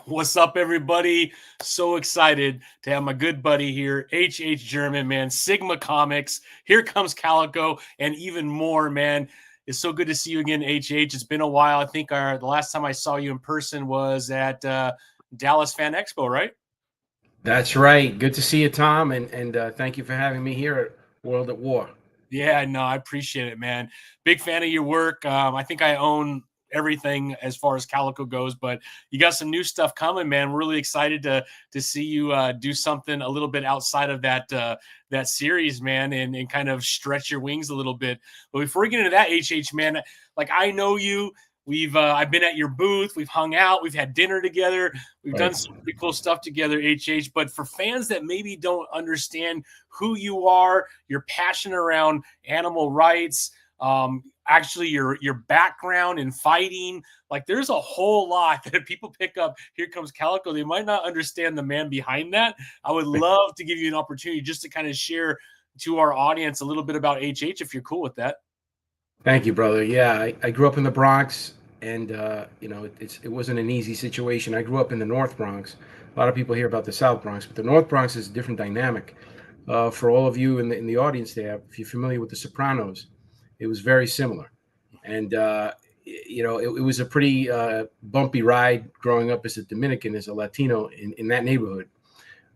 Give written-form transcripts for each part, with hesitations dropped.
What's up, everybody? So excited to have my good buddy here, H. German, man. Sigma Comics. Here comes Calico, and even more, man. It's so good to see you again, H. It's been a while. I think the last time I saw you in person was at Dallas Fan Expo, right? That's right. Good to see you, Tom, and thank you for having me here at World at War. Yeah, no, I appreciate it, man. Big fan of your work. I think I own everything as far as Calico goes, but you got some new stuff coming, man. We're really excited to see you do something a little bit outside of that series, man, and kind of stretch your wings a little bit. But before we get into that, man, like I know you. I've been at your booth. We've hung out. We've had dinner together. We've done some pretty cool stuff together, HH. But for fans that maybe don't understand who you are, your passion around animal rights, actually your background in fighting, like there's a whole lot that people pick up. Here comes Calico. They might not understand the man behind that. I would love to give you an opportunity just to kind of share to our audience a little bit about HH, if you're cool with that. Thank you, brother. Yeah, I grew up in the Bronx, and it wasn't an easy situation. I grew up in the North Bronx. A lot of people hear about the South Bronx, but the North Bronx is a different dynamic. For all of you in the audience there, if you're familiar with The Sopranos, it was very similar. And it was a pretty bumpy ride growing up as a Dominican, as a Latino in that neighborhood.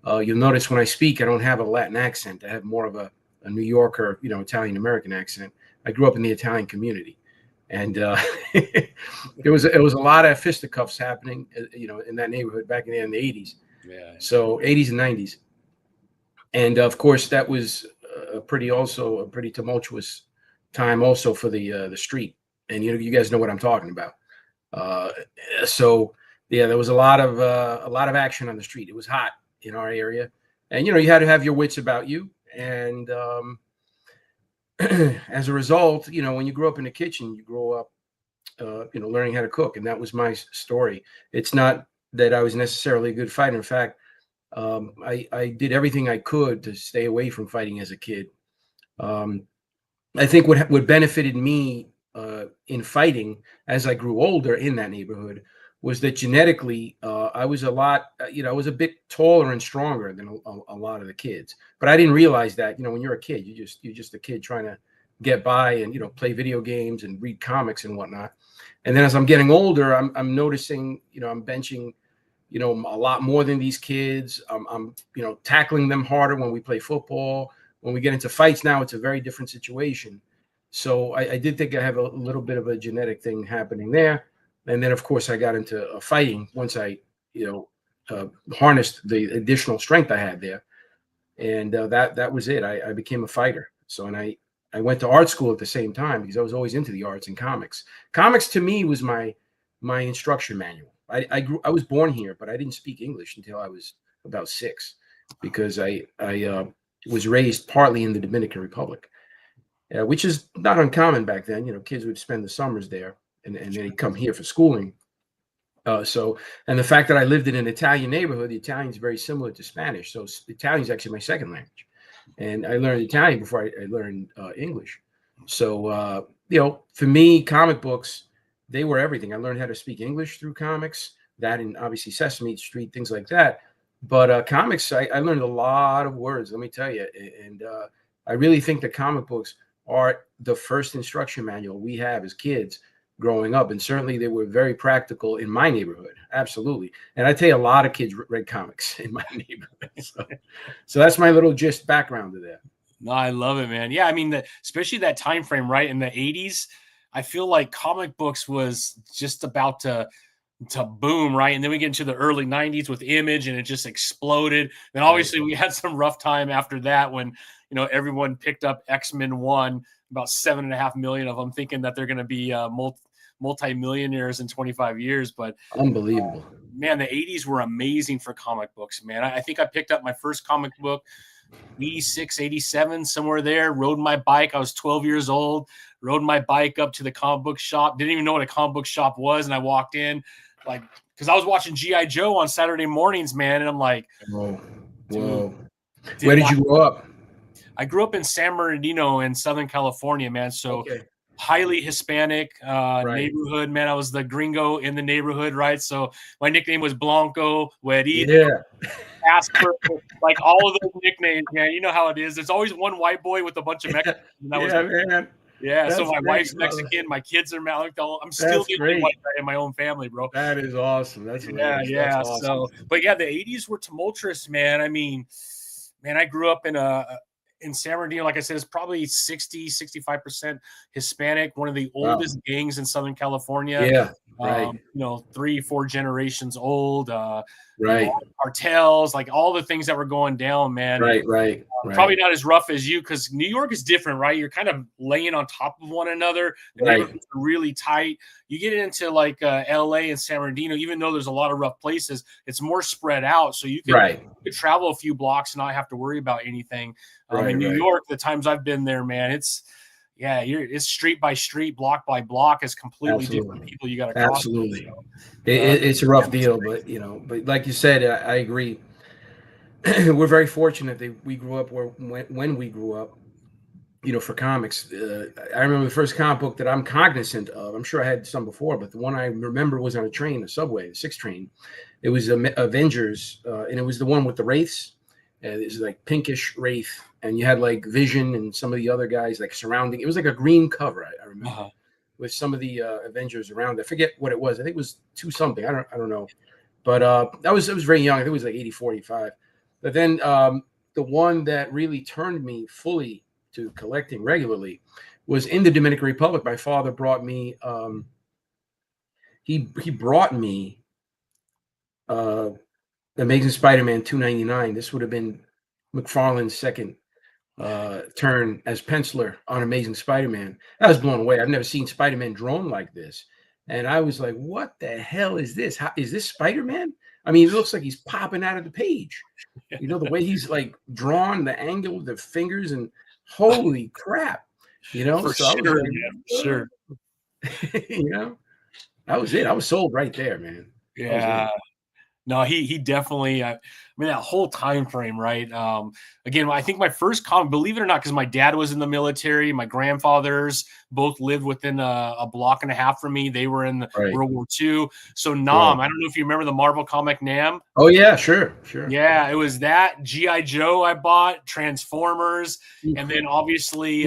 You'll notice when I speak, I don't have a Latin accent. I have more of a New Yorker, Italian American accent. I grew up in the Italian community, and it was a lot of fisticuffs happening, in that neighborhood back in the 80s. Yeah. So 80s and 90s, and of course that was a pretty tumultuous time also for the street. And you guys know what I'm talking about. So yeah, there was a lot of action on the street. It was hot in our area, and you had to have your wits about you. And as a result, when you grow up in the kitchen, you grow up, learning how to cook. And that was my story. It's not that I was necessarily a good fighter. In fact, I did everything I could to stay away from fighting as a kid. I think what benefited me in fighting as I grew older in that neighborhood was that genetically I was I was a bit taller and stronger than a lot of the kids. But I didn't realize that, when you're a kid, you're just a kid trying to get by and, play video games and read comics and whatnot. And then as I'm getting older, I'm noticing, I'm benching, a lot more than these kids. I'm tackling them harder when we play football. When we get into fights now, it's a very different situation. So I did think I have a little bit of a genetic thing happening there. And then, of course, I got into fighting once I, harnessed the additional strength I had there. And that was it. I became a fighter. So, and I went to art school at the same time because I was always into the arts and comics. Comics to me was my instruction manual. I was born here, but I didn't speak English until I was about 6 because I was raised partly in the Dominican Republic, which is not uncommon back then. Kids would spend the summers there. And they'd come here for schooling. And the fact that I lived in an Italian neighborhood, the Italian is very similar to Spanish. So Italian is actually my second language. And I learned Italian before I learned English. So, for me, comic books, they were everything. I learned how to speak English through comics, that and obviously Sesame Street, things like that. But comics, I learned a lot of words, let me tell you. And I really think that comic books are the first instruction manual we have as kids growing up, and certainly they were very practical in my neighborhood. Absolutely. And I tell you, a lot of kids read comics in my neighborhood. So that's my little just background to that. No, I love it, man. Yeah, I mean, especially that time frame, right? In the 80s, I feel like comic books was just about to boom, right? And then we get into the early 90s with Image, and it just exploded. And obviously we had some rough time after that when, everyone picked up X-Men 1, about 7.5 million of them, thinking that they're going to be multi-millionaires in 25 years. But unbelievable, man, the 80s were amazing for comic books, man. I think I picked up my first comic book 86, 87, somewhere there. Rode my bike. I was 12 years old. Rode my bike up to the comic book shop. Didn't even know what a comic book shop was. And I walked in because I was watching G.I. Joe on Saturday mornings, man. And I'm like, whoa. Where did you grow up? I grew up in San Bernardino in Southern California, man. So highly Hispanic Right. neighborhood, man. I was the gringo in the neighborhood, right? So my nickname was Blanco, Güerito, Yeah. Casper, like all of those nicknames, man. You know how it is. There's always one white boy with a bunch of Mexicans, and that was Yeah, man. yeah. So That's my great. wife's Mexican, my kids are Mexican. I'm still That's the only white great. guy in my own family, bro. That is awesome. That's Yeah, hilarious. That's yeah. awesome. So, but yeah, the '80s were tumultuous, man. I mean, man, I grew up in San Bernardino. Like I said, it's probably 65% Hispanic. One of the Wow. oldest gangs in Southern California. Yeah. Right. 3-4 generations old. Right. Cartels, like all the things that were going down, man. Right. Right. Probably Right. not as rough as you, because New York is different, right? You're kind of laying on top of one another. The Right. neighborhoods are really tight. You get into like LA and San Bernardino, even though there's a lot of rough places, it's more spread out. So you Right. could travel a few blocks and not have to worry about anything. Right. In New Right. York, the times I've been there, man, it's street by street, block by block, is completely different Absolutely. people you got to cross. Absolutely. So, It's a rough deal, but but like you said, I agree. We're very fortunate that we grew up when we grew up, for comics. I remember the first comic book that I'm cognizant of. I'm sure I had some before, but the one I remember was on a train, a subway, a 6 train. It was Avengers, and it was the one with the wraiths. It was like pinkish wraith, and you had like Vision and some of the other guys like surrounding. It was like a green cover, I remember, with some of the Avengers around. I forget what it was. I think it was 2 something. I don't know, but I was very young. I think it was like 84, 85. But then the one that really turned me fully to collecting regularly was in the Dominican Republic. My father brought me. He brought me Amazing Spider-Man 299. This would have been McFarlane's second turn as penciler on Amazing Spider-Man. I was blown away. I've never seen Spider-Man drawn like this, and I was like, "What the hell is this? How is this Spider-Man?" I mean, it looks like he's popping out of the page. The way he's like drawn, the angle of the fingers, and holy crap, For So I was sure, like, man, for sure. That was it. I was sold right there, man. Yeah. No, he definitely. I mean, that whole time frame, right? Again, I think my first comic, believe it or not, because my dad was in the military, my grandfathers both lived within a block and a half from me. They were in Right. World War II. So Right. Nam, I don't know if you remember the Marvel comic Nam. Oh yeah, sure. Yeah, it was that G.I. Joe I bought, Transformers, and then obviously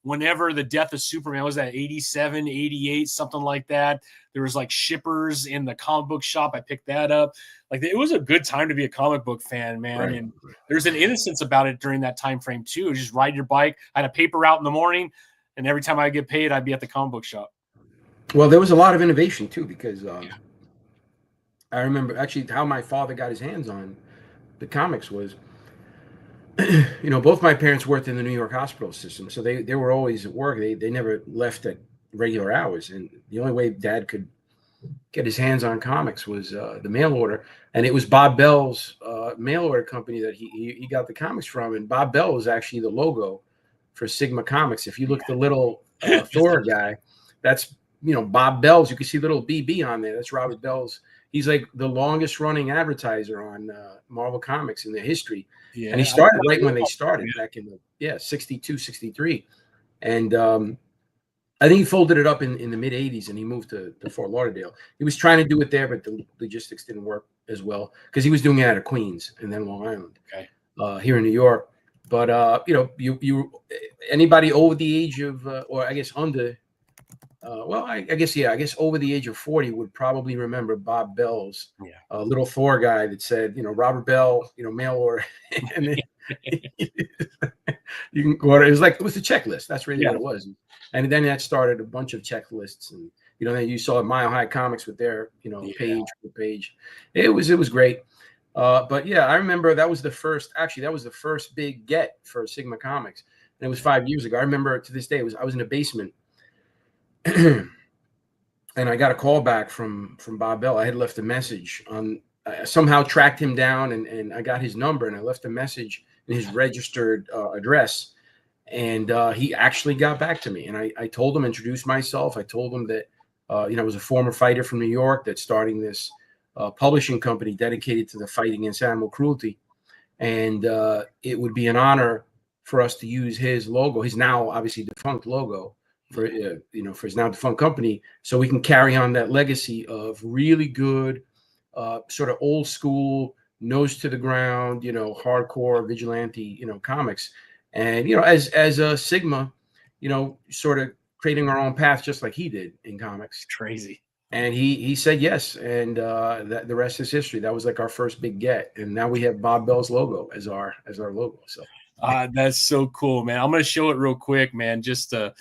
whenever the death of Superman was at 87, 88, something like that. There was like shippers in the comic book shop. I picked that up. Like it was a good time to be a comic book fan, man. Right. And there's an innocence about it during that time frame too. Just ride your bike. I had a paper route in the morning, and every time I get paid, I'd be at the comic book shop. Well, there was a lot of innovation too, because I remember actually how my father got his hands on the comics was, both my parents worked in the New York hospital system, so they were always at work. They never left at regular hours, and the only way Dad could get his hands on comics was the mail order, and it was Bob Bell's mail order company that he got the comics from, and Bob Bell was actually the logo for Sigma Comics. If you look at the little Thor guy, that's Bob Bell's. You can see little BB on there. That's Robert Bell's. He's like the longest running advertiser on Marvel Comics in their history. Yeah, and he started right when they started back in 62, 63. And I think he folded it up in the mid 80s and he moved to Fort Lauderdale. He was trying to do it there, but the logistics didn't work as well because he was doing it out of Queens and then Long Island, here in New York. But you anybody over the age of or I guess under I guess over the age of 40 would probably remember Bob Bell's little Thor guy that said, Robert Bell, mail order. And then you can go. It was a checklist. That's really what it was. And then that started a bunch of checklists. And, then you saw Mile High Comics with their, page for page. It was great. But yeah, I remember that was the first big get for Sigma Comics. And it was 5 years ago. I remember to this day, I was in a basement. And I got a call back from Bob Bell. I had left a message on, somehow tracked him down and I got his number and I left a message in his registered address. And he actually got back to me. And I told him, introduced myself. I told him that, I was a former fighter from New York that's starting this publishing company dedicated to the fight against animal cruelty. And it would be an honor for us to use his logo, his now obviously defunct logo, for for his now defunct company, so we can carry on that legacy of really good, sort of old school, nose to the ground, hardcore vigilante, comics. And as a Sigma, sort of creating our own path just like he did in comics. Crazy. And he said yes, and that the rest is history. That was like our first big get, and now we have Bob Bell's logo as our logo. So that's so cool, man. I'm gonna show it real quick, man. Just I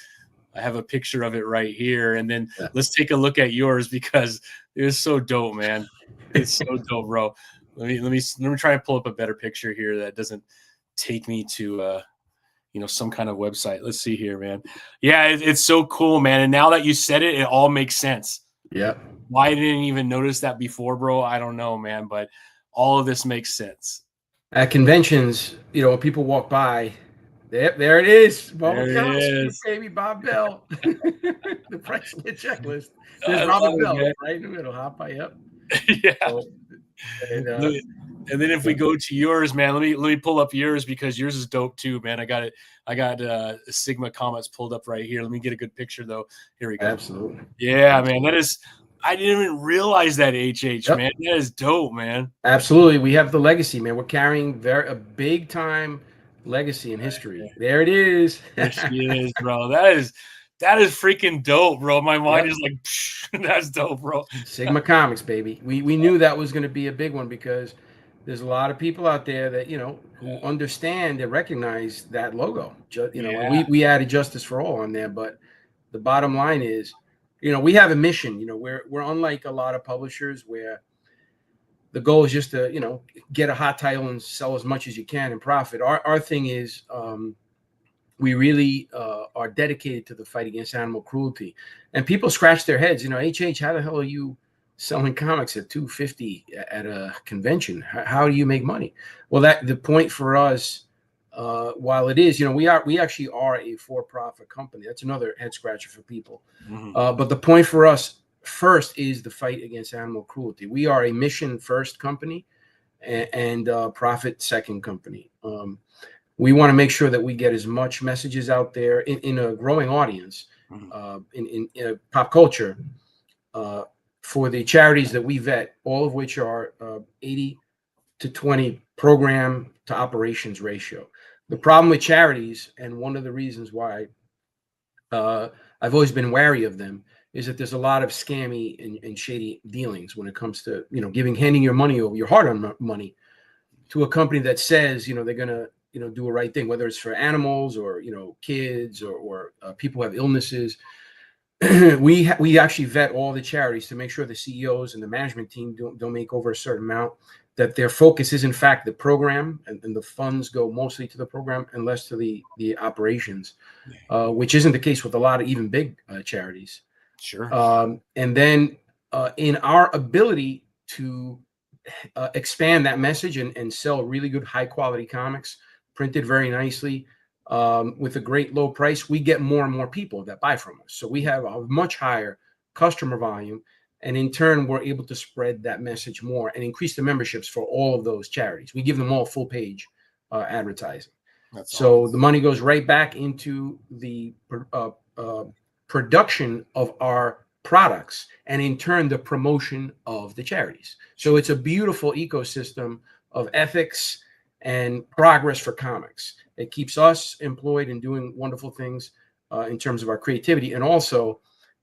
have a picture of it right here, and then let's take a look at yours because it's so dope, man. It's so dope, bro. Let me try and pull up a better picture here that doesn't take me to some kind of website. Let's see here, man. Yeah, it's so cool, man. And now that you said it, it all makes sense. Yeah. Why I didn't even notice that before, bro? I don't know, man. But all of this makes sense. At conventions, when people walk by, there it is. Baby Bob Bell. The price of the checklist. There's Robert Bell right in the middle. Hop by up. Yeah. So, and then if we go to yours, man, let me pull up yours because yours is dope too, man. I got Sigma Comics pulled up right here. Let me get a good picture though. Here we go. Absolutely. Yeah, man. I didn't even realize that, man. That is dope, man. Absolutely. We have the legacy, man. We're carrying a big time legacy in history. There it is. There she is, bro. That is freaking dope, bro. My mind is like, that's dope, bro. Sigma Comics, baby. We knew that was going to be a big one because there's a lot of people out there that who understand and recognize that logo. We added Justice for All on there, but the bottom line is, we have a mission. We're unlike a lot of publishers where the goal is just to get a hot title and sell as much as you can and profit. Our thing is we really are dedicated to the fight against animal cruelty. And people scratch their heads, HH, how the hell are you selling comics at $250 at a convention? How do you make money? Well, the point for us, while it is, we actually are a for-profit company. That's another head scratcher for people. Mm-hmm. But the point for us first is the fight against animal cruelty. We are a mission first company and profit second company. We want to make sure that we get as much messages out there in a growing audience, in pop culture, for the charities that we vet, all of which are 80-20 program to operations ratio. The problem with charities, and one of the reasons why I've always been wary of them, is that there's a lot of scammy and shady dealings when it comes to handing your money over, your hard-earned money, to a company that says they're gonna do a right thing, whether it's for animals or kids or people who have illnesses. We actually vet all the charities to make sure the CEOs and the management team don't make over a certain amount, that their focus is in fact the program and the funds go mostly to the program and less to the operations, which isn't the case with a lot of even big charities. Sure. And then in our ability to expand that message and sell really good high quality comics printed very nicely, with a great low price, we get more and more people that buy from us. So we have a much higher customer volume, and in turn, we're able to spread that message more and increase the memberships for all of those charities. We give them all full page advertising. So awesome. The money goes right back into the production of our products, and in turn, the promotion of the charities. So it's a beautiful ecosystem of ethics and progress for comics. It keeps us employed and doing wonderful things in terms of our creativity, and also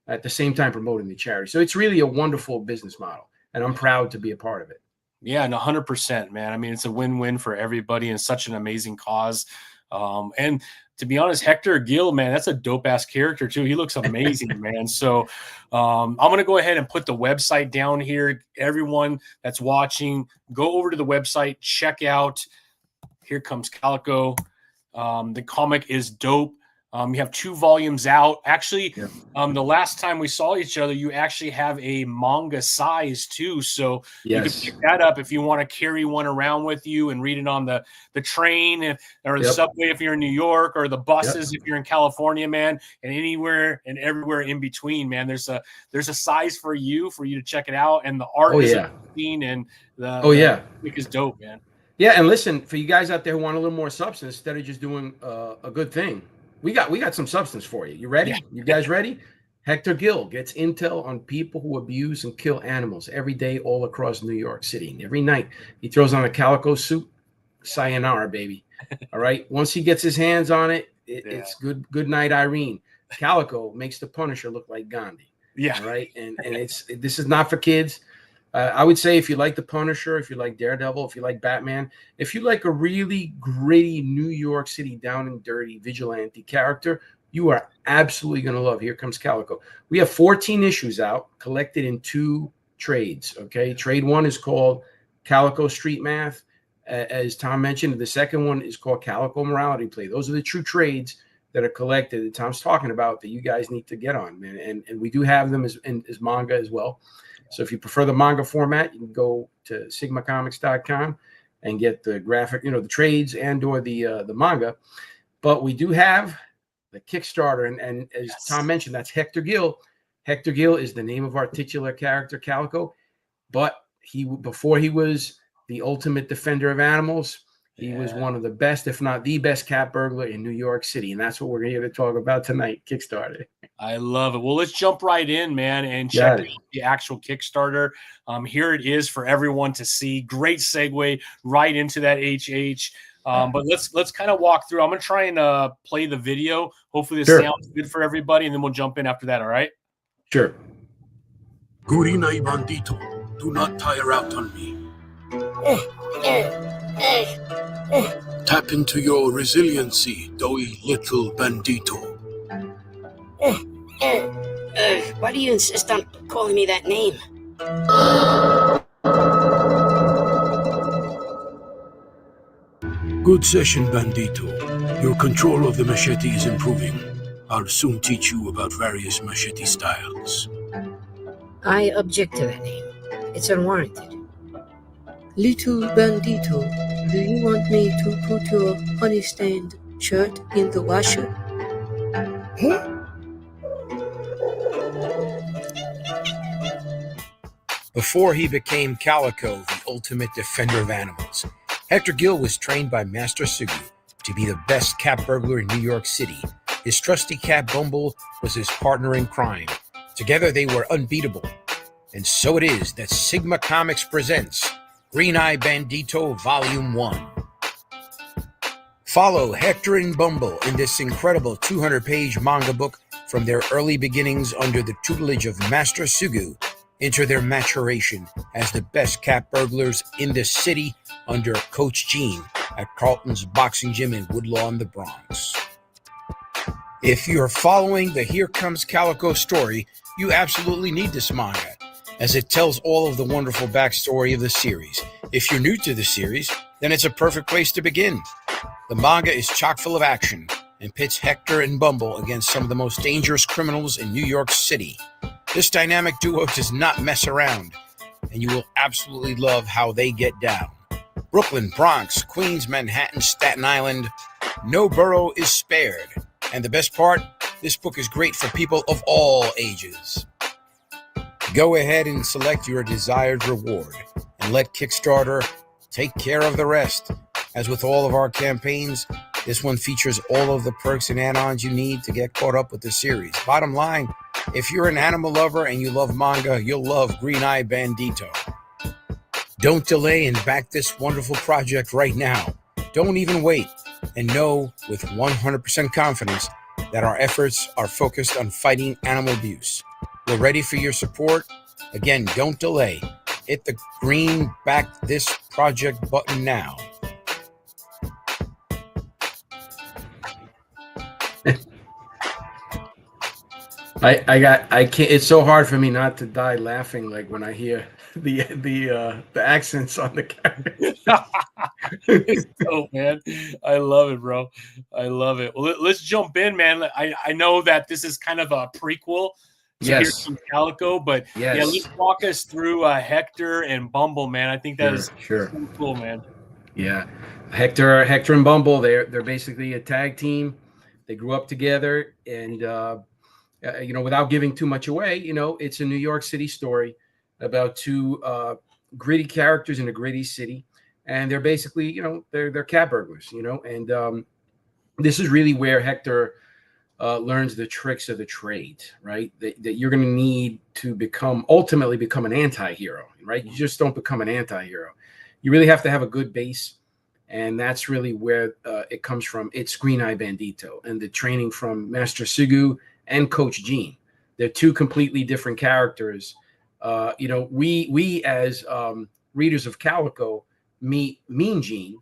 at the same time promoting the charity. So it's really a wonderful business model, and I'm proud to be a part of it. Yeah, and 100%, man. I mean, it's a win-win for everybody and such an amazing cause. And to be honest, Hector Gil, man, that's a dope-ass character too. He looks amazing, man. So I'm going to go ahead and put the website down here. Everyone that's watching, go over to the website, check out. Here comes Calico. The comic is dope. You have 2 volumes out. Actually, the last time we saw each other, you actually have a manga size too. So you can pick that up if you want to carry one around with you and read it on the train or the subway if you're in New York, or the buses if you're in California, man, and anywhere and everywhere in between, man. There's a size for you to check it out, and the art is amazing, and the comic is dope, man. Yeah, and listen, for you guys out there who want a little more substance, instead of just doing a good thing, we got some substance for you. You ready? Yeah. You guys ready? Hector Gil gets intel on people who abuse and kill animals every day all across New York City. And every night he throws on a calico suit. Sayonara, baby. All right. Once he gets his hands on it, it's good night, Irene. Calico makes the Punisher look like Gandhi. Yeah. All right. And this is not for kids. I would say if you like the Punisher, if you like Daredevil, if you like Batman, if you like a really gritty New York City down and dirty vigilante character, you are absolutely going to love Here Comes Calico. We have 14 issues out, collected in 2 trades. Okay. Trade 1 is called Calico Street Math. As Tom mentioned, the second one is called Calico Morality Play. Those are the true trades that are collected that Tom's talking about that you guys need to get on, man. And we do have them as manga as well. So if you prefer the manga format, you can go to sigmacomics.com and get the graphic, the trades and or the manga. But we do have the Kickstarter, and as Tom mentioned, that's Hector Gil. Hector Gil is the name of our titular character, Calico. But before he was the ultimate defender of animals, he was one of the best, if not the best, cat burglar in New York City. And that's what we're here to talk about tonight, Kickstarter. I love it. Well, let's jump right in, man, and check out the actual Kickstarter. Here it is for everyone to see. Great segue right into that HH. But let's kind of walk through. I'm going to try and play the video. Hopefully this sounds good for everybody, and then we'll jump in after that, all right? Sure. Green-Eye Bandito, do not tire out on me. Tap into your resiliency, doughy little bandito. Why do you insist on calling me that name? Good session, bandito. Your control of the machete is improving. I'll soon teach you about various machete styles. I object to that name. It's unwarranted. Little bandito, do you want me to put your honey-stained shirt in the washer? Huh? Before he became Calico, the ultimate defender of animals, Hector Gil was trained by Master Sugu to be the best cat burglar in New York City. His trusty cat Bumble was his partner in crime. Together they were unbeatable. And so it is that Sigma Comics presents Green-Eye Bandito Volume 1. Follow Hector and Bumble in this incredible 200-page manga book from their early beginnings under the tutelage of Master Sugu into their maturation as the best cat burglars in the city under Coach Gene at Carlton's Boxing Gym in Woodlawn, the Bronx. If you're following the Here Comes Calico story, you absolutely need this manga, as it tells all of the wonderful backstory of the series. If you're new to the series, then it's a perfect place to begin. The manga is chock full of action and pits Hector and Bumble against some of the most dangerous criminals in New York City. This dynamic duo does not mess around, and you will absolutely love how they get down. Brooklyn, Bronx, Queens, Manhattan, Staten Island, no borough is spared. And the best part, this book is great for people of all ages. Go ahead and select your desired reward and let Kickstarter take care of the rest. As with all of our campaigns, this one features all of the perks and add-ons you need to get caught up with the series. Bottom line, if you're an animal lover and you love manga, you'll love Green-Eye Bandito. Don't delay and back this wonderful project right now. Don't even wait, and know with 100% confidence that our efforts are focused on fighting animal abuse. We're ready for your support. Again, don't delay. Hit the green back this project button now. I can't. It's so hard for me not to die laughing, like when I hear the accents on the characters. Oh man, I love it, bro. I love it. Well, let's jump in, man. I know that this is kind of a prequel to Here Comes Calico, but yeah, let's walk us through Hector and Bumble, man. I think that is so cool, man. Yeah, Hector and Bumble, they're basically a tag team. They grew up together, and without giving too much away, it's a New York City story about two gritty characters in a gritty city, and they're basically, they're cat burglars, and this is really where Hector learns the tricks of the trade, right? That you're going to need to ultimately become an anti-hero, right? You just don't become an anti-hero. You really have to have a good base. And that's really where it comes from. It's Green-Eye Bandito and the training from Master Sugu and Coach Gene. They're two completely different characters. We as readers of Calico meet Mean Gene,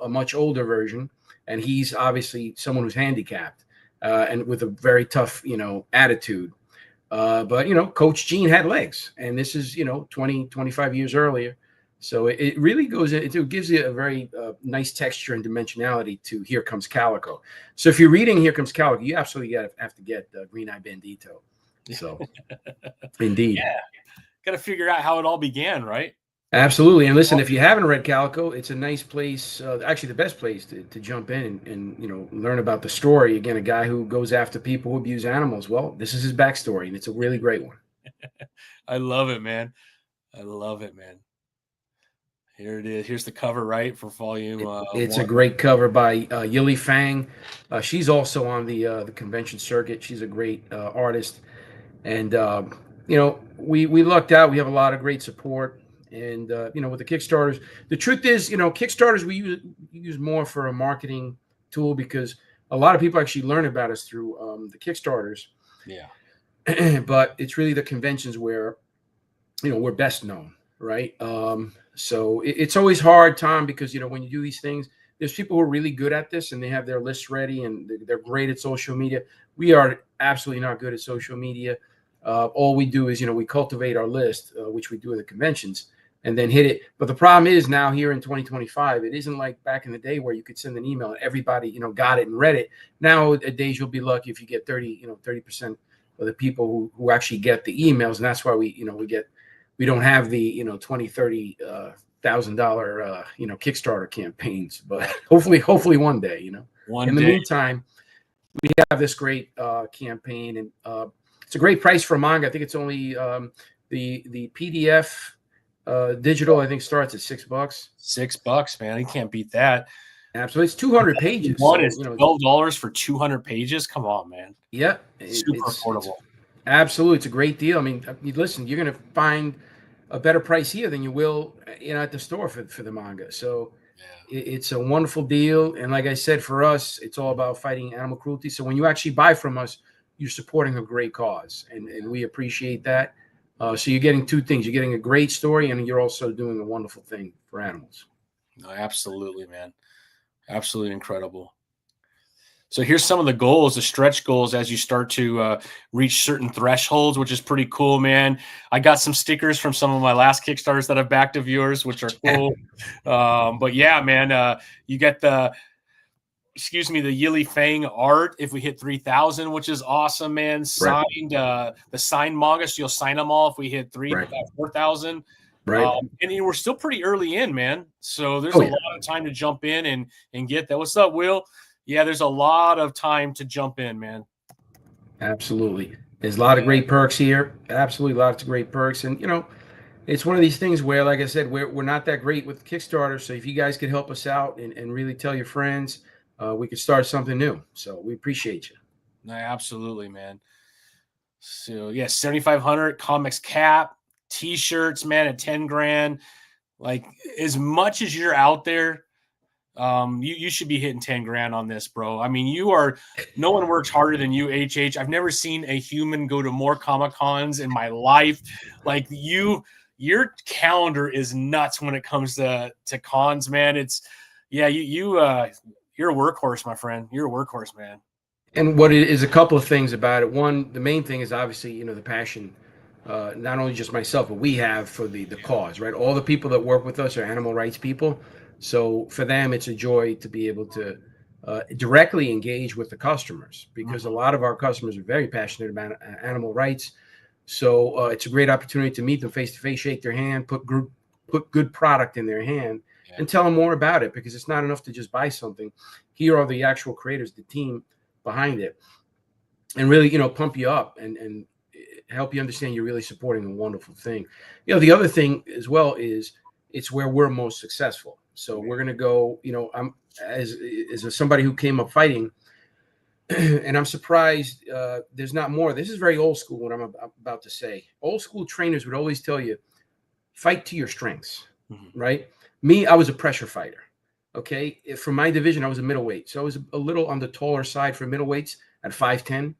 a much older version, and he's obviously someone who's handicapped and with a very tough, attitude. But Coach Gene had legs, and this is 20, 25 years earlier. So it really it gives you a very nice texture and dimensionality to Here Comes Calico. So if you're reading Here Comes Calico, you absolutely have to get Green-Eye Bandito. So indeed. Yeah. Got to figure out how it all began, right? Absolutely. And listen, if you haven't read Calico, it's a nice place, actually the best place to jump in and learn about the story. Again, a guy who goes after people who abuse animals. Well, this is his backstory, and it's a really great one. I love it, man. I love it, man. Here it is. Here's the cover, right, for volume. It's 1. a great cover by Yili Fang. She's also on the convention circuit. She's a great artist, and we lucked out. We have a lot of great support, and with the Kickstarters, the truth is, Kickstarters we use more for a marketing tool because a lot of people actually learn about us through the Kickstarters. Yeah, but it's really the conventions where we're best known, right? So it's always hard, Tom, because when you do these things, there's people who are really good at this and they have their lists ready and they're great at social media. We are absolutely not good at social media. All we do is we cultivate our list, which we do at the conventions, and then hit it. But the problem is now here in 2025, it isn't like back in the day where you could send an email and everybody got it and read it. Nowadays you'll be lucky if you get 30% of the people who actually get the emails, and that's why we don't have the $20,000, $30,000 Kickstarter campaigns, but hopefully one day. In the meantime, we have this great campaign, and it's a great price for a manga. I think it's only the PDF digital. I think starts at $6. $6, man. You can't beat that. Absolutely, it's 200 pages. One is $12 for 200 pages. Come on, man. Yeah, super affordable. Absolutely, it's a great deal. I mean, listen, you're going to find a better price here than you will, at the store for the manga. So it's a wonderful deal. And like I said, for us, it's all about fighting animal cruelty. So when you actually buy from us, you're supporting a great cause, and we appreciate that. So you're getting two things: you're getting a great story, and you're also doing a wonderful thing for animals. No, absolutely, man. Absolutely incredible. So here's some of the goals, the stretch goals as you start to reach certain thresholds, which is pretty cool, man. I got some stickers from some of my last Kickstarters that I've backed of yours, which are cool. But yeah, man, you get the Yili Fang art if we hit 3,000, which is awesome, man. Signed, the signed manga, so you'll sign them all if we hit 4,000. Right. And we're still pretty early in, man. So there's a lot of time to jump in and get that. What's up, Will? Yeah, there's a lot of time to jump in, man. Absolutely. There's a lot of great perks here. Absolutely lots of great perks. And, it's one of these things where, like I said, we're not that great with Kickstarter. So if you guys could help us out and really tell your friends, we could start something new. So we appreciate you. No, absolutely, man. So, yeah, 7,500 comics cap, T-shirts, man, at 10 grand. Like, as much as you're out there, you should be hitting 10 grand on this, bro. I mean, no one works harder than you, HH. I've never seen a human go to more Comic Cons in my life. Like your calendar is nuts when it comes to cons, man. You're a workhorse, my friend. You're a workhorse, man. And what it is, a couple of things about it. One, the main thing is obviously, the passion, not only just myself, but we have for the cause, right? All the people that work with us are animal rights people. So for them, it's a joy to be able to directly engage with the customers, because a lot of our customers are very passionate about animal rights. So it's a great opportunity to meet them face to face, shake their hand, put good product in their hand, and tell them more about it, because it's not enough to just buy something. Here are the actual creators, the team behind it, and really, pump you up and help you understand you're really supporting a wonderful thing. The other thing as well is it's where we're most successful. So we're going to go, I'm as somebody who came up fighting, and I'm surprised there's not more. This is very old school, what I'm about to say. Old school trainers would always tell you, fight to your strengths, right? Me, I was a pressure fighter. Okay. For my division, I was a middleweight. So I was a little on the taller side for middleweights at 5'10".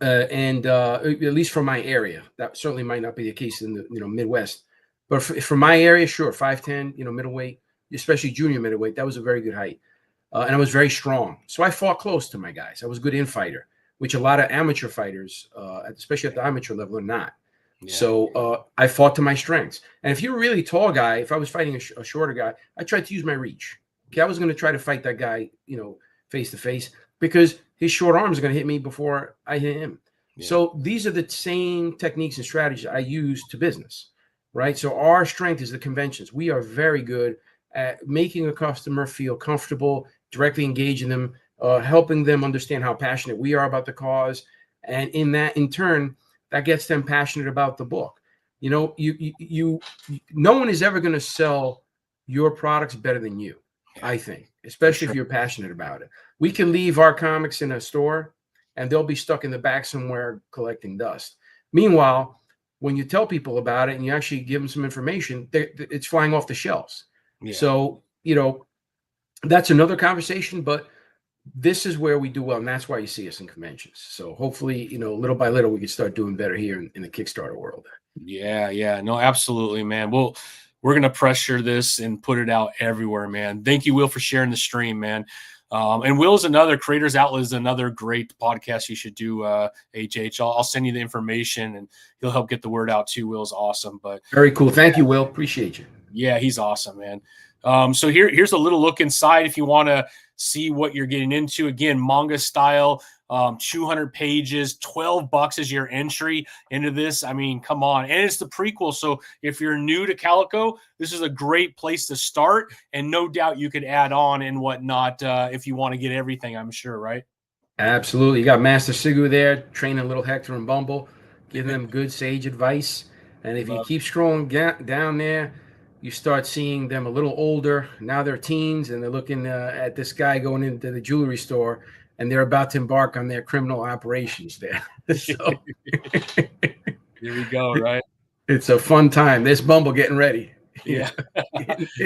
At least for my area, that certainly might not be the case in the Midwest. But for my area, sure, 5'10", middleweight, especially junior middleweight, that was a very good height. And I was very strong. So I fought close to my guys. I was a good infighter, which a lot of amateur fighters, especially at the amateur level, are not. Yeah. So I fought to my strengths. And if you're a really tall guy, if I was fighting a shorter guy, I tried to use my reach. Okay, I was going to try to fight that guy, face to face, because his short arms are going to hit me before I hit him. Yeah. So these are the same techniques and strategies I use to business, right? So our strength is the conventions. We are very good at making a customer feel comfortable, directly engaging them, helping them understand how passionate we are about the cause. And in turn, that gets them passionate about the book. No one is ever going to sell your products better than you, I think, especially if you're passionate about it. We can leave our comics in a store and they'll be stuck in the back somewhere collecting dust. Meanwhile, when you tell people about it and you actually give them some information, it's flying off the shelves. Yeah. So, that's another conversation, but this is where we do well. And that's why you see us in conventions. So hopefully, little by little, we can start doing better here in the Kickstarter world. Yeah. No, absolutely, man. Well, we're going to pressure this and put it out everywhere, man. Thank you, Will, for sharing the stream, man. And Will's Creators Outlet is another great podcast you should do, HH. I'll send you the information and he'll help get the word out too. Will's awesome. But very cool. Thank you, Will. Appreciate you. Yeah, he's awesome, man. So here's a little look inside if you want to see what you're getting into. Again, manga style, 200 pages, $12 is your entry into this. I mean, come on. And it's the prequel. So if you're new to Calico, this is a great place to start. And no doubt you could add on and whatnot if you want to get everything, I'm sure, right? Absolutely. You got Master Sugu there training little Hector and Bumble, giving them good sage advice. And if you keep scrolling down there, you start seeing them a little older. Now they're teens, and they're looking at this guy going into the jewelry store, and they're about to embark on their criminal operations there. So here we go, right? It's a fun time. There's Bumble getting ready. Yeah.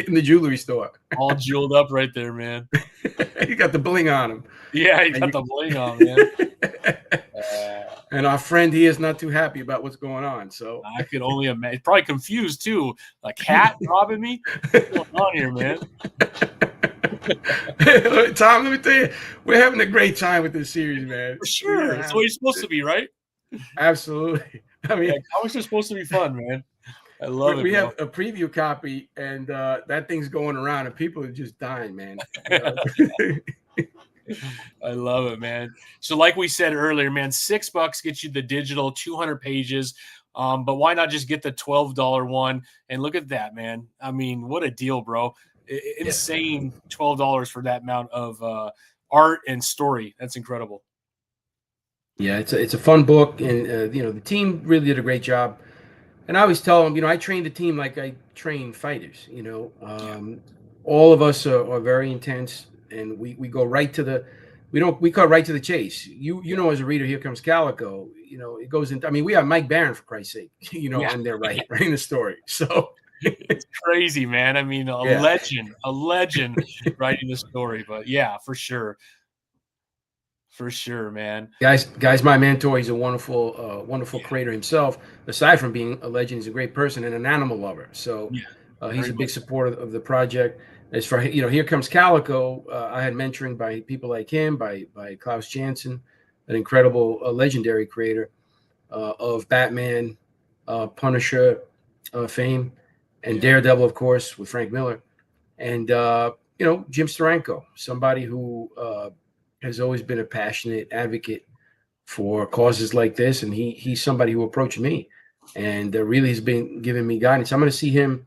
In the jewelry store. All jeweled up right there, man. You got the bling on him. Yeah, you got the bling on, man. And our friend here is not too happy about what's going on. So I could only imagine. Probably confused too. A cat robbing me? What's going on here, man? Tom, let me tell you, we're having a great time with this series, man. For sure. That's what you're supposed to be, right? Absolutely. I mean, comics are supposed to be fun, man. I love it. We have a preview copy, and that thing's going around, and people are just dying, man. I love it, man. So like we said earlier, man, $6 gets you the digital 200 pages. But why not just get the $12 one? And look at that, man. I mean, what a deal, bro. Insane $12 for that amount of art and story. That's incredible. Yeah, it's a fun book. And, the team really did a great job. And I always tell them, I train the team like I train fighters, all of us are very intense. And we go right to the, we cut right to the chase. As a reader, here comes Calico. It goes into. I mean, we have Mike Barron, for Christ's sake. And they're right in the story. So it's crazy, man. I mean, a legend writing the story. But yeah, for sure, man. Guys, my mentor. He's a wonderful creator himself. Aside from being a legend, he's a great person and an animal lover. So he's a big supporter of the project. As for here comes Calico, I had mentoring by people like him, by Klaus Janson, an incredible legendary creator of Batman, Punisher fame, and Daredevil, of course, with Frank Miller, and Jim Steranko, somebody who has always been a passionate advocate for causes like this, and he's somebody who approached me and really has been giving me guidance. I'm going to see him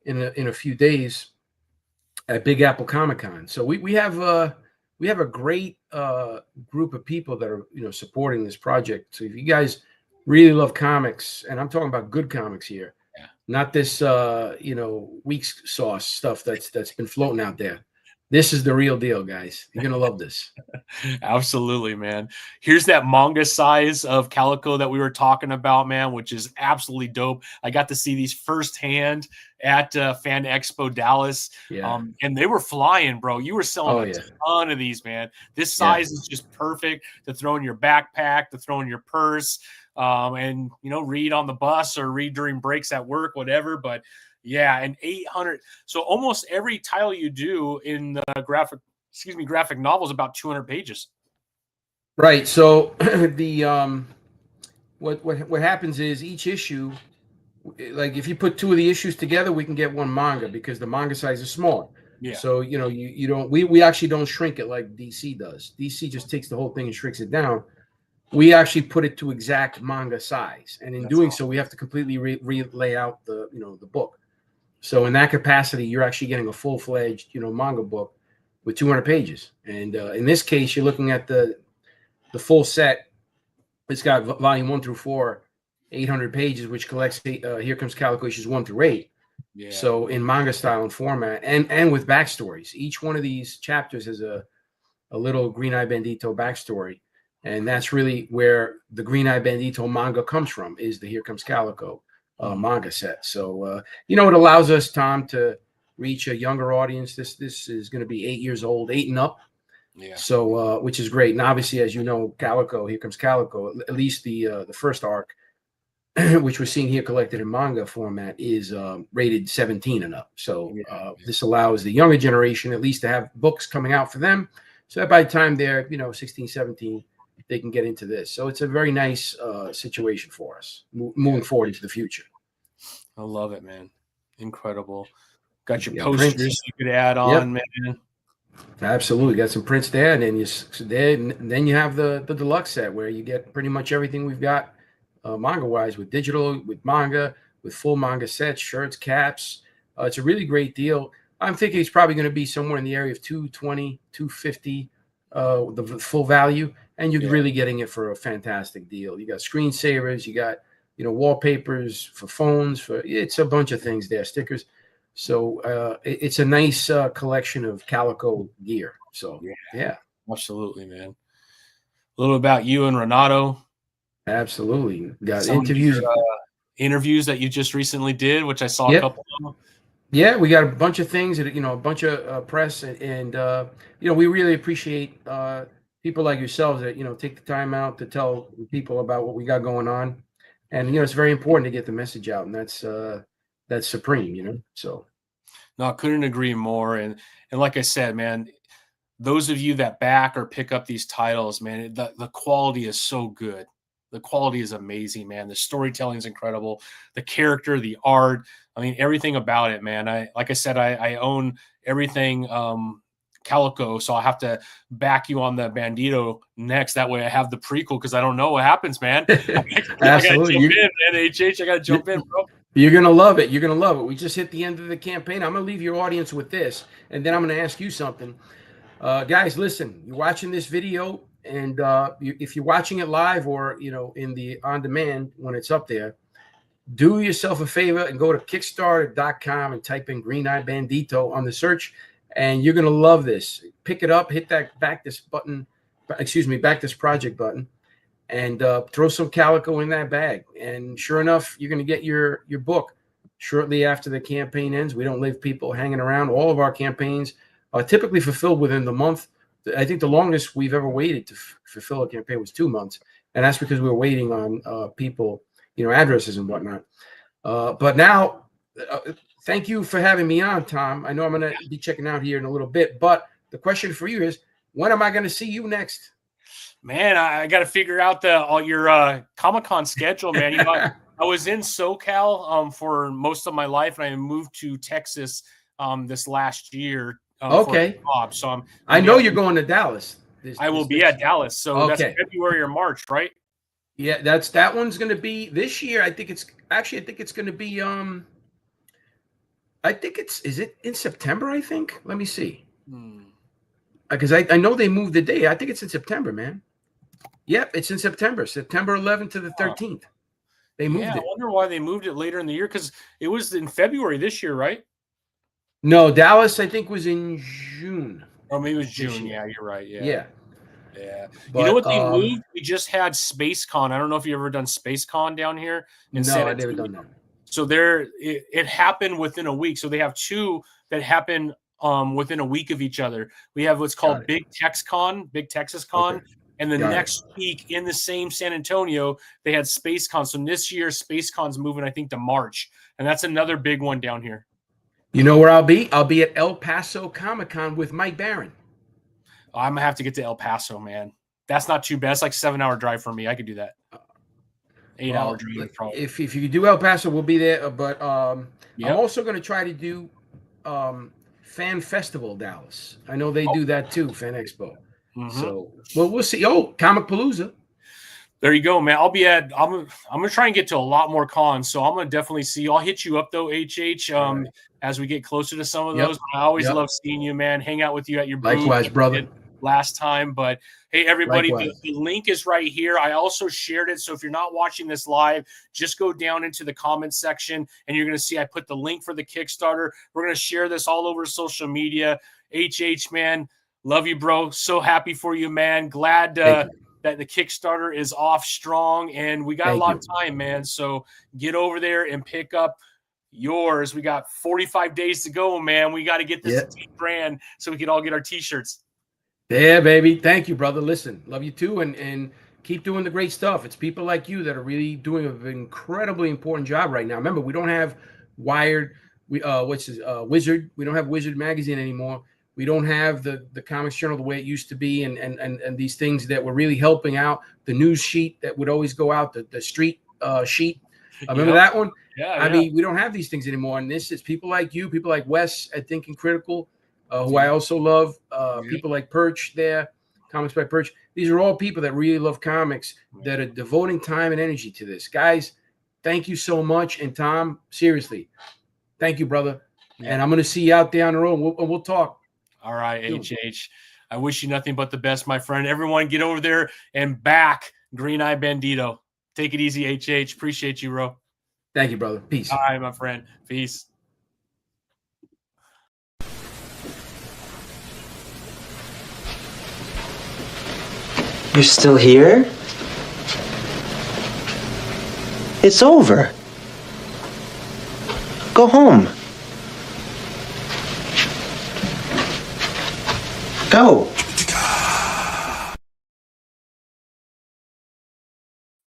in a few days at Big Apple Comic-Con. So we have a great group of people that are supporting this project. So if you guys really love comics, and I'm talking about good comics here, not this weak sauce stuff that's been floating out there. This is the real deal, guys. You're gonna love this. Absolutely, man. Here's that manga size of Calico that we were talking about, man, which is absolutely dope. I got to see these firsthand at Fan Expo Dallas. Yeah. And they were flying, bro. You were selling Oh, a yeah. ton of these, man. This size is just perfect to throw in your backpack, to throw in your purse, and, you know, read on the bus or read during breaks at work, whatever. But yeah, and 800. So almost every title you do in the graphic novels about 200 pages. Right. So the what happens is each issue, like if you put two of the issues together, we can get one manga because the manga size is smaller. Yeah. So you know you don't we actually don't shrink it like DC does. DC just takes the whole thing and shrinks it down. We actually put it to exact manga size, and in doing so, we have to completely lay out the the book. So in that capacity, you're actually getting a full-fledged manga book with 200 pages. And in this case, you're looking at the full set. It's got volume 1 through 4, 800 pages, which collects Here Comes Calico issues 1 through 8. Yeah. So in manga style and format, and with backstories. Each one of these chapters is a little Green-Eye Bandito backstory. And that's really where the Green-Eye Bandito manga comes from, is the Here Comes Calico manga set. So it allows us, Tom, to reach a younger audience. This is going to be 8 years old, 8 and up. Yeah. So which is great. And obviously, as you know, Calico, Here Comes Calico, at least the first arc, which we're seeing here collected in manga format, is rated 17 and up. So this allows the younger generation at least to have books coming out for them, so that by the time they're 16, 17, they can get into this. So it's a very nice situation for us moving forward into the future. I love it, man. Incredible. Got your prints. posters you could add on, man. Absolutely. Got some prints there. And then you have the deluxe set where you get pretty much everything we've got manga-wise, with digital, with manga, with full manga sets, shirts, caps. It's a really great deal. I'm thinking it's probably going to be somewhere in the area of $220, $250, the full value. And you're really getting it for a fantastic deal. You got screensavers, you got wallpapers for phones, it's a bunch of things there, stickers. So it's a nice collection of Calico gear. So yeah, absolutely, man. A little about you and Renato. Absolutely, got Some interviews that you just recently did, which I saw a couple of them. Yeah, we got a bunch of things, a bunch of press, and we really appreciate people like yourselves that take the time out to tell people about what we got going on. And it's very important to get the message out, and that's supreme. So no, I couldn't agree more. And like I said, man, those of you that back or pick up these titles, man, the quality is so good. The quality is amazing, man. The storytelling is incredible. The character, the art, I mean, everything about it, man. Like I said, I own everything Calico, so I'll have to back you on the Bandito next. That way I have the prequel, because I don't know what happens, man. Absolutely. I gotta jump in, bro. You're gonna love it. You're gonna love it. We just hit the end of the campaign. I'm gonna leave your audience with this, and then I'm gonna ask you something. Guys, listen, you're watching this video, and if you're watching it live or in the on demand when it's up there, do yourself a favor and go to Kickstarter.com and type in Green-Eye Bandito on the search, and you're gonna love this. Pick it up, hit that back this project button, and throw some Calico in that bag. And sure enough, you're gonna get your book shortly after the campaign ends. We don't leave people hanging around. All of our campaigns are typically fulfilled within the month. I think the longest we've ever waited to fulfill a campaign was 2 months, and that's because we were waiting on people, addresses and whatnot. But now, thank you for having me on, Tom. I know I'm going to be checking out here in a little bit, but the question for you is, when am I going to see you next? Man, I got to figure out all your Comic-Con schedule, man. I was in SoCal for most of my life, and I moved to Texas this last year. Okay. So I know you're going to Dallas. I will be at Dallas. So that's February or March, right? Yeah, that one's going to be this year. I think it's going to be is it in September, I think? Let me see. Because I know they moved the day. I think it's in September, man. Yep, it's in September 11th to the 13th. They moved it. I wonder why they moved it later in the year, because it was in February this year, right? No, Dallas, I think, was in June. Or maybe it was This June. year. Yeah, you're right. Yeah. Yeah. Yeah. But, You know what they moved? We just had Space Con. I don't know if you ever done Space Con down here in San no, Antonio. I've never done that. So it happened within a week. So they have two that happen within a week of each other. We have what's called Big Texas Con, Okay. and the Got it. next week in the same San Antonio, they had Space Con. So this year, Space Con's moving, I think, to March, and that's another big one down here. You know where I'll be? I'll be at El Paso Comic-Con with Mike Barron. I'm gonna have to get to El Paso, man. That's not too bad. It's like 7-hour drive for me. I could do that. 8-hour drive, probably. If you do El Paso, we'll be there. But Yep. I'm also going to try to do Fan Festival Dallas. I know they do that too, Fan Expo. So we'll see. Oh, Comic Palooza. There you go, man. I'm gonna try and get to a lot more cons, so I'm gonna definitely see you. I'll hit you up though, HH, as we get closer to some of those. I always love seeing you, man. Hang out with you at your booth. Likewise, brother. Last time, but hey, everybody, the Likewise. link is right here. I also shared it, so if you're not watching this live, just go down into the comments section, and you're gonna see I put the link for the Kickstarter. We're gonna share this all over social media. HH, man, love you, bro. So happy for you, man. Glad that the Kickstarter is off strong, and we got a lot of time, man. So get over there and pick up yours. We got 45 days to go, man. We got to get this brand so we can all get our t-shirts. Yeah, baby. Thank you, brother. Listen, love you too, and keep doing the great stuff. It's people like you that are really doing an incredibly important job right now. Remember, we don't have Wired, Wizard. We don't have Wizard magazine anymore. We don't have the Comics Journal the way it used to be, and these things that were really helping out. The news sheet that would always go out, the street sheet. Remember that one? Yeah. I mean, we don't have these things anymore. And this is people like you, people like Wes at Thinking Critical, who I also love. People like Perch there, Comics by Perch. These are all people that really love comics that are devoting time and energy to this. Guys, thank you so much. And Tom, seriously, thank you, brother. And I'm going to see you out there on the road. We'll talk. All right, HH. I wish you nothing but the best, my friend. Everyone get over there and back Green-Eye Bandito. Take it easy, HH. Appreciate you, bro. Thank you, brother. Peace. All right, my friend. Peace. You're still here? It's over. Go home. Go.